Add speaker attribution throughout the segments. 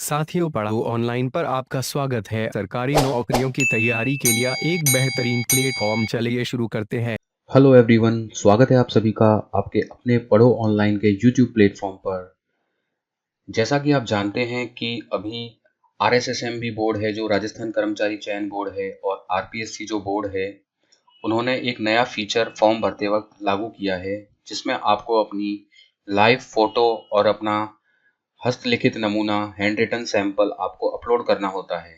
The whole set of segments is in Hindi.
Speaker 1: साथियों, पढ़ाओ ऑनलाइन पर आपका स्वागत है। सरकारी नौकरियों की तैयारी के लिए एक बेहतरीन प्लेटफॉर्म, चलिए शुरू करते हैं।
Speaker 2: हेलो एवरीवन, स्वागत है आप सभी का आपके अपने पढ़ो ऑनलाइन के यूट्यूब प्लेटफॉर्म पर। जैसा कि आप जानते हैं कि अभी आरएसएसएम भी बोर्ड है, जो राजस्थान कर्मचारी चयन बोर्ड है, और आरपीएससी जो बोर्ड है, उन्होंने एक नया फीचर फॉर्म भरते वक्त लागू किया है, जिसमें आपको अपनी लाइव फोटो और अपना हस्तलिखित नमूना हैंड रिटन सैंपल आपको अपलोड करना होता है।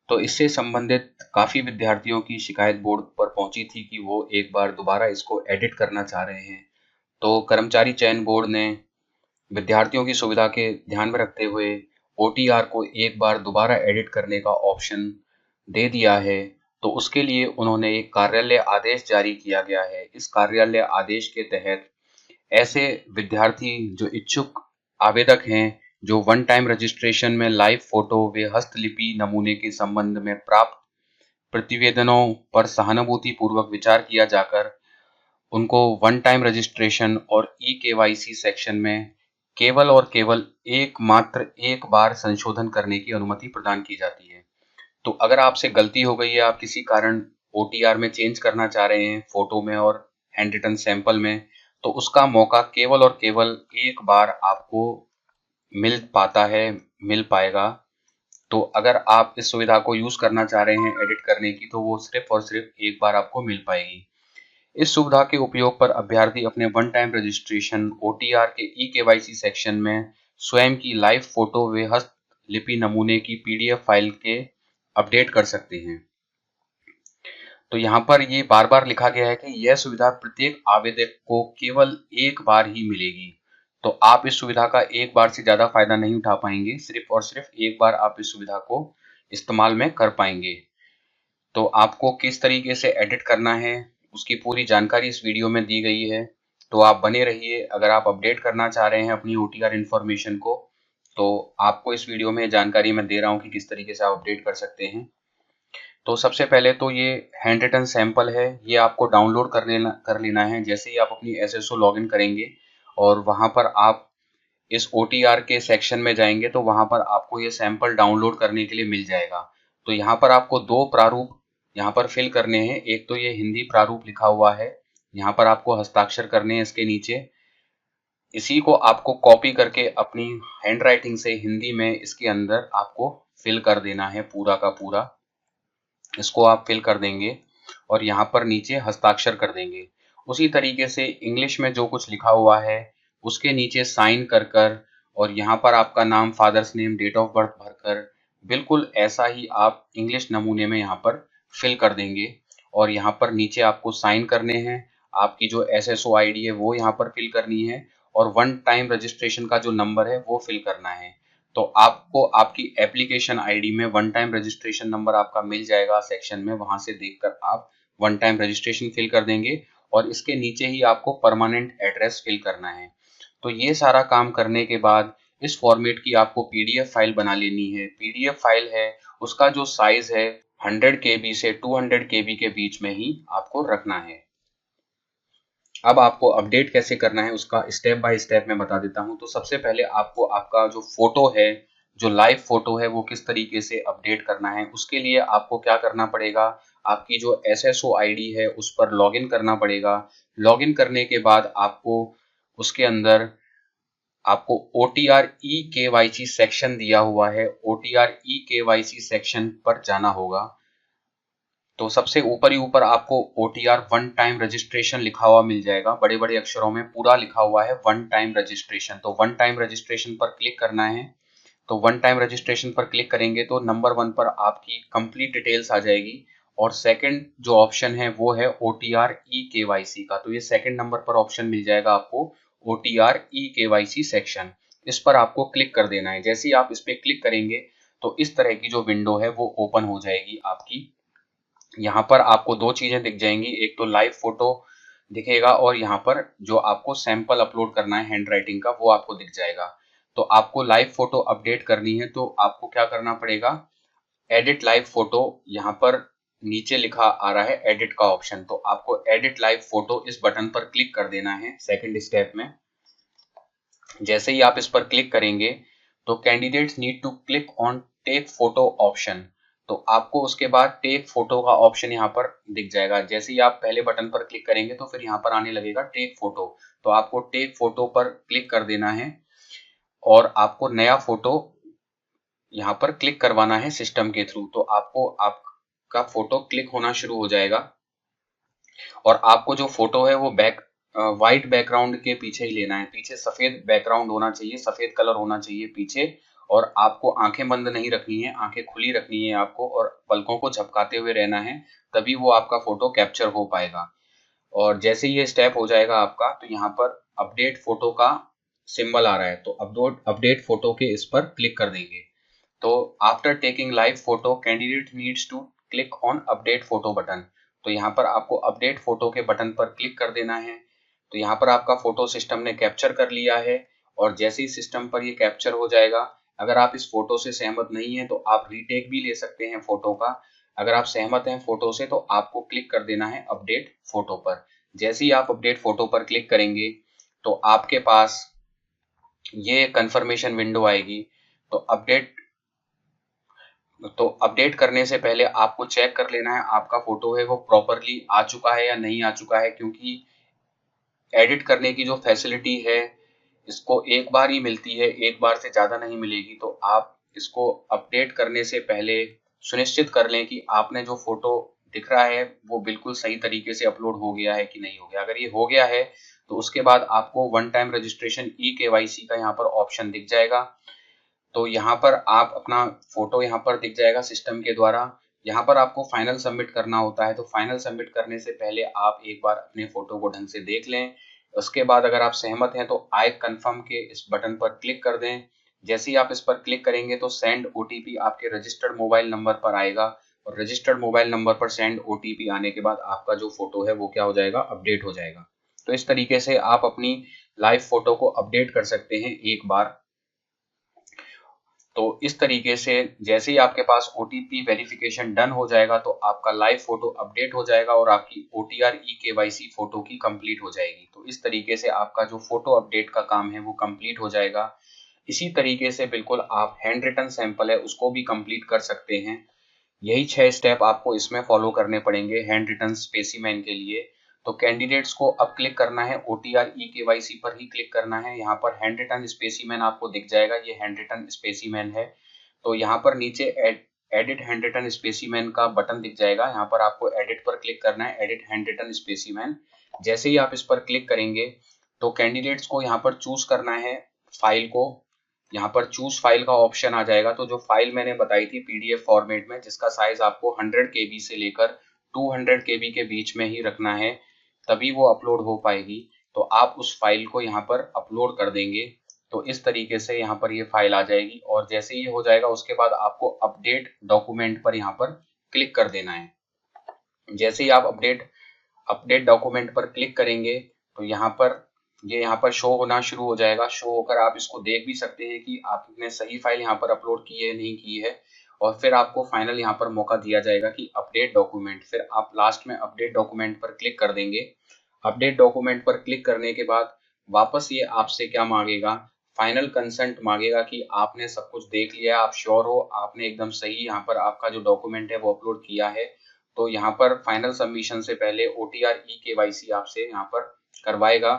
Speaker 2: तो इससे संबंधित काफ़ी विद्यार्थियों की शिकायत बोर्ड पर पहुंची थी कि वो एक बार दोबारा इसको एडिट करना चाह रहे हैं। तो कर्मचारी चयन बोर्ड ने विद्यार्थियों की सुविधा के ध्यान में रखते हुए ओटीआर को एक बार दोबारा एडिट करने का ऑप्शन दे दिया है। तो उसके लिए उन्होंने एक कार्यालय आदेश जारी किया गया है। इस कार्यालय आदेश के तहत ऐसे विद्यार्थी जो इच्छुक आवेदक हैं, जो वन टाइम रजिस्ट्रेशन में लाइव फोटो व हस्तलिपि नमूने के संबंध में प्राप्त प्रतिवेदनों पर सहानुभूति पूर्वक विचार किया जाकर उनको वन टाइम रजिस्ट्रेशन और ई केवाईसी सेक्शन में केवल और केवल एक बार संशोधन करने की अनुमति प्रदान की जाती है। तो अगर आपसे गलती हो गई है, आप किसी कारण ओटीआर में चेंज करना चाह रहे हैं, फोटो में और हैंड रिटन सैंपल में, तो उसका मौका केवल और केवल एक बार आपको मिल पाएगा। तो अगर आप इस सुविधा को यूज करना चाह रहे हैं एडिट करने की, तो वो सिर्फ और सिर्फ एक बार आपको मिल पाएगी। इस सुविधा के उपयोग पर अभ्यर्थी अपने वन टाइम रजिस्ट्रेशन ओटीआर के ई केवाईसी सेक्शन में स्वयं की लाइव फोटो व हस्तलिपि नमूने की पीडीएफ फाइल के अपडेट कर सकते हैं। तो यहाँ पर ये बार बार लिखा गया है कि यह सुविधा प्रत्येक आवेदक को केवल एक बार ही मिलेगी। तो आप इस सुविधा का एक बार से ज्यादा फायदा नहीं उठा पाएंगे, सिर्फ और सिर्फ एक बार आप इस सुविधा को इस्तेमाल में कर पाएंगे। तो आपको किस तरीके से एडिट करना है, उसकी पूरी जानकारी इस वीडियो में दी गई है। तो आप बने रहिए। अगर आप अपडेट करना चाह रहे हैं अपनी ओटीआर इन्फॉर्मेशन को, तो आपको इस वीडियो में जानकारी मैं दे रहा हूँ कि किस तरीके से आप अपडेट कर सकते हैं। तो सबसे पहले तो ये हैंड रिटन सैंपल है, ये आपको डाउनलोड कर लेना है। जैसे ही आप अपनी एसएसओ लॉगिन करेंगे और वहां पर आप इस ओटीआर के सेक्शन में जाएंगे, तो वहां पर आपको ये सैंपल डाउनलोड करने के लिए मिल जाएगा। तो यहाँ पर आपको दो प्रारूप यहाँ पर फिल करने हैं। एक तो ये हिंदी प्रारूप लिखा हुआ है, यहाँ पर आपको हस्ताक्षर करने हैं इसके नीचे। इसी को आपको कॉपी करके अपनी हैंड राइटिंग से हिंदी में इसके अंदर आपको फिल कर देना है, पूरा का पूरा इसको आप फिल कर देंगे और यहाँ पर नीचे हस्ताक्षर कर देंगे। उसी तरीके से इंग्लिश में जो कुछ लिखा हुआ है उसके नीचे साइन कर कर, और यहाँ पर आपका नाम, father's name, date of birth भरकर बिल्कुल ऐसा ही आप इंग्लिश नमूने में यहाँ पर फिल कर देंगे। और यहाँ पर नीचे आपको साइन करने हैं, आपकी जो एसएसओ आईडी है वो यहाँ पर फिल करनी है, और वन टाइम रजिस्ट्रेशन का जो नंबर है वो फिल करना है। तो आपको आपकी एप्लीकेशन आईडी में वन टाइम रजिस्ट्रेशन नंबर आपका मिल जाएगा सेक्शन में, वहां से देखकर आप वन टाइम रजिस्ट्रेशन फिल कर देंगे। और इसके नीचे ही आपको परमानेंट एड्रेस फिल करना है। तो ये सारा काम करने के बाद इस फॉर्मेट की आपको पीडीएफ फाइल बना लेनी है। पीडीएफ फाइल है, उसका जो साइज है 100 केबी से 200 केबी के बीच में ही आपको रखना है। अब आपको अपडेट कैसे करना है उसका स्टेप बाय स्टेप मैं बता देता हूं। तो सबसे पहले आपको आपका जो फोटो है, जो लाइव फोटो है, वो किस तरीके से अपडेट करना है, उसके लिए आपको क्या करना पड़ेगा, आपकी जो एसएसओ आईडी है उस पर लॉगिन करना पड़ेगा। लॉगिन करने के बाद आपको उसके अंदर आपको ओटीआर ई केवाईसी सेक्शन दिया हुआ है, ओटीआर ई केवाईसी सेक्शन पर जाना होगा। तो सबसे ऊपर ही ऊपर आपको ओटीआर वन टाइम रजिस्ट्रेशन लिखा हुआ मिल जाएगा, बड़े बड़े अक्षरों में पूरा लिखा हुआ है वन टाइम रजिस्ट्रेशन। तो वन टाइम रजिस्ट्रेशन पर क्लिक करना है। तो वन टाइम रजिस्ट्रेशन पर क्लिक करेंगे तो नंबर 1 पर आपकी कंप्लीट डिटेल्स आ जाएगी, और सेकंड जो ऑप्शन है वो है ओटीआर ई केवाईसी का। तो ये सेकंड नंबर पर ऑप्शन मिल जाएगा आपको, ओटीआर ई केवाईसी सेक्शन। इस पर आपको क्लिक कर देना है। जैसे ही आप इस पर क्लिक करेंगे तो इस तरह की जो विंडो है वो ओपन हो जाएगी आपकी। यहाँ पर आपको दो चीजें दिख जाएंगी, एक तो लाइव फोटो दिखेगा, और यहाँ पर जो आपको सैंपल अपलोड करना है हैंड राइटिंग का वो आपको दिख जाएगा। तो आपको लाइव फोटो अपडेट करनी है, तो आपको क्या करना पड़ेगा, एडिट लाइव फोटो, यहाँ पर नीचे लिखा आ रहा है एडिट का ऑप्शन, तो आपको एडिट लाइव फोटो इस बटन पर क्लिक कर देना है सेकंड स्टेप में। जैसे ही आप इस पर क्लिक करेंगे तो candidates need to click on take photo option. तो आपको उसके बाद टेक फोटो का ऑप्शन यहाँ पर दिख जाएगा। जैसे ही आप पहले बटन पर क्लिक करेंगे तो फिर यहाँ पर आने लगेगा टेक फोटो। तो आपको टेक फोटो पर क्लिक कर देना है और आपको नया फोटो यहाँ पर क्लिक करवाना है सिस्टम के थ्रू। तो आपको आपका फोटो क्लिक होना शुरू हो जाएगा और आपको जो फोटो है वो व्हाइट बैकग्राउंड के पीछे ही लेना है। पीछे सफेद बैकग्राउंड होना चाहिए, सफेद कलर होना चाहिए पीछे। और आपको आंखें बंद नहीं रखनी है, आंखें खुली रखनी है आपको और पलकों को झपकाते हुए रहना है, तभी वो आपका फोटो कैप्चर हो पाएगा। और जैसे ये स्टेप हो जाएगा आपका तो यहाँ पर अपडेट फोटो का सिंबल आ रहा है, तो अपडेट फोटो के इस पर क्लिक कर देंगे। तो after taking live photo candidate needs to click on update photo button. तो यहाँ पर आपको अपडेट फोटो के बटन पर क्लिक कर देना है। तो यहाँ पर आपका फोटो सिस्टम ने कैप्चर कर लिया है और जैसे ही सिस्टम पर ये कैप्चर हो जाएगा, अगर आप इस फोटो से सहमत नहीं है तो आप रीटेक भी ले सकते हैं फोटो का। अगर आप सहमत हैं फोटो से तो आपको क्लिक कर देना है अपडेट फोटो पर। जैसे ही आप अपडेट फोटो पर क्लिक करेंगे तो आपके पास ये कंफर्मेशन विंडो आएगी। तो अपडेट करने से पहले आपको चेक कर लेना है आपका फोटो है वो प्रॉपरली आ चुका है या नहीं आ चुका है, क्योंकि एडिट करने की जो फैसिलिटी है इसको एक बार ही मिलती है, एक बार से ज्यादा नहीं मिलेगी। तो आप इसको अपडेट करने से पहले सुनिश्चित कर लें कि आपने जो फोटो दिख रहा है वो बिल्कुल सही तरीके से अपलोड हो गया है कि नहीं हो गया। अगर ये हो गया है तो उसके बाद आपको वन टाइम रजिस्ट्रेशन eKYC का यहाँ पर ऑप्शन दिख जाएगा। तो यहाँ पर आप अपना फोटो यहाँ पर दिख जाएगा सिस्टम के द्वारा। यहाँ पर आपको फाइनल सबमिट करना होता है। तो फाइनल सबमिट करने से पहले आप एक बार अपने फोटो को ढंग से देख लें। उसके बाद अगर आप सहमत हैं तो आई कंफर्म के इस बटन पर क्लिक कर दें। जैसे ही आप इस पर क्लिक करेंगे तो सेंड ओटीपी आपके रजिस्टर्ड मोबाइल नंबर पर आएगा और रजिस्टर्ड मोबाइल नंबर पर सेंड ओटीपी आने के बाद आपका जो फोटो है वो क्या हो जाएगा, अपडेट हो जाएगा। तो इस तरीके से आप अपनी लाइव फोटो को अपडेट कर सकते हैं एक बार। तो इस तरीके से जैसे ही आपके पास ओटीपी वेरिफिकेशन डन हो जाएगा तो आपका लाइव फोटो अपडेट हो जाएगा और आपकी OTR eKYC फोटो की कंप्लीट हो जाएगी। तो इस तरीके से आपका जो फोटो अपडेट का काम है वो कंप्लीट हो जाएगा। इसी तरीके से बिल्कुल आप हैंड रिटन सैंपल है उसको भी कंप्लीट कर सकते हैं। यही 6 स्टेप आपको इसमें फॉलो करने पड़ेंगे हैंड रिटन स्पेसिमेन के लिए। तो कैंडिडेट्स को अब क्लिक करना है OTR eKYC पर ही क्लिक करना है। यहाँ पर हैंड रिटन स्पेसिमेन आपको दिख जाएगा, ये हैंड रिटन स्पेसिमेन है। तो यहाँ पर नीचे एडिट हैंड रिटन स्पेसिमेन का बटन दिख जाएगा, यहाँ पर आपको एडिट पर क्लिक करना है, एडिट हैंड रिटन स्पेसिमेन। जैसे ही आप इस पर क्लिक करेंगे तो कैंडिडेट्स को यहाँ पर चूज करना है फाइल को। यहाँ पर चूज फाइल का ऑप्शन आ जाएगा। तो जो फाइल मैंने बताई थी PDF फॉर्मेट में जिसका साइज आपको 100 KB से लेकर 200 KB के बीच में ही रखना है, तभी वो अपलोड हो पाएगी। तो आप उस फाइल को यहाँ पर अपलोड कर देंगे। तो इस तरीके से यहाँ पर ये फाइल आ जाएगी और जैसे ये हो जाएगा उसके बाद आपको अपडेट डॉक्यूमेंट पर यहाँ पर क्लिक कर देना है। जैसे ही आप अपडेट डॉक्यूमेंट पर क्लिक करेंगे तो यहाँ पर शो होना शुरू हो जाएगा। शो होकर आप इसको देख भी सकते हैं कि आपने सही फाइल यहाँ पर अपलोड की है नहीं की है। और फिर आपको फाइनल यहाँ पर मौका दिया जाएगा कि अपडेट डॉक्यूमेंट, फिर आप लास्ट में अपडेट डॉक्यूमेंट पर क्लिक कर देंगे। अपडेट डॉक्यूमेंट पर क्लिक करने के बाद वापस ये आपसे क्या मांगेगा, फाइनल कंसेंट मांगेगा कि आपने सब कुछ देख लिया, आप श्योर हो, आपने एकदम सही यहाँ पर आपका जो डॉक्यूमेंट है वो अपलोड किया है। तो यहाँ पर फाइनल सबमिशन से पहले OTR eKYC आपसे यहाँ पर करवाएगा।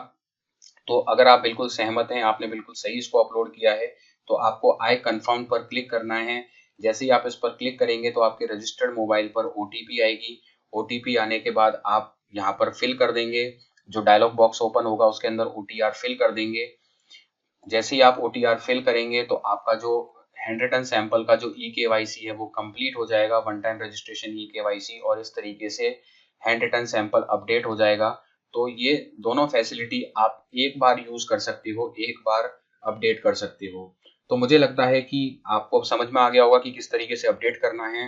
Speaker 2: तो अगर आप बिल्कुल सहमत हैं, आपने बिल्कुल सही इसको अपलोड किया है, तो आपको आई कंफर्म पर क्लिक करना है। जैसे ही आप इस पर क्लिक करेंगे तो आपके रजिस्टर्ड मोबाइल पर OTP आएगी। OTP आने के बाद आप यहाँ पर फिल कर देंगे, जो डायलॉग बॉक्स ओपन होगा उसके अंदर OTR फिल कर देंगे। जैसे ही आप OTR फिल करेंगे तो आपका जो हैंड रिटन सैंपल का जो eKYC है वो कंप्लीट हो जाएगा, वन टाइम रजिस्ट्रेशन eKYC, और इस तरीके से हैंड रिटन सैंपल अपडेट हो जाएगा। तो ये दोनों फैसिलिटी आप एक बार यूज कर सकते हो, एक बार अपडेट कर सकते हो। तो मुझे लगता है कि आपको अब समझ में आ गया होगा कि किस तरीके से अपडेट करना है।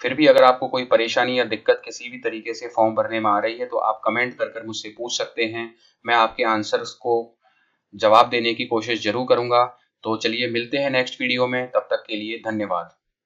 Speaker 2: फिर भी अगर आपको कोई परेशानी या दिक्कत किसी भी तरीके से फॉर्म भरने में आ रही है तो आप कमेंट कर मुझसे पूछ सकते हैं। मैं आपके आंसर्स को जवाब देने की कोशिश जरूर करूंगा। तो चलिए मिलते हैं नेक्स्ट वीडियो में, तब तक के लिए धन्यवाद।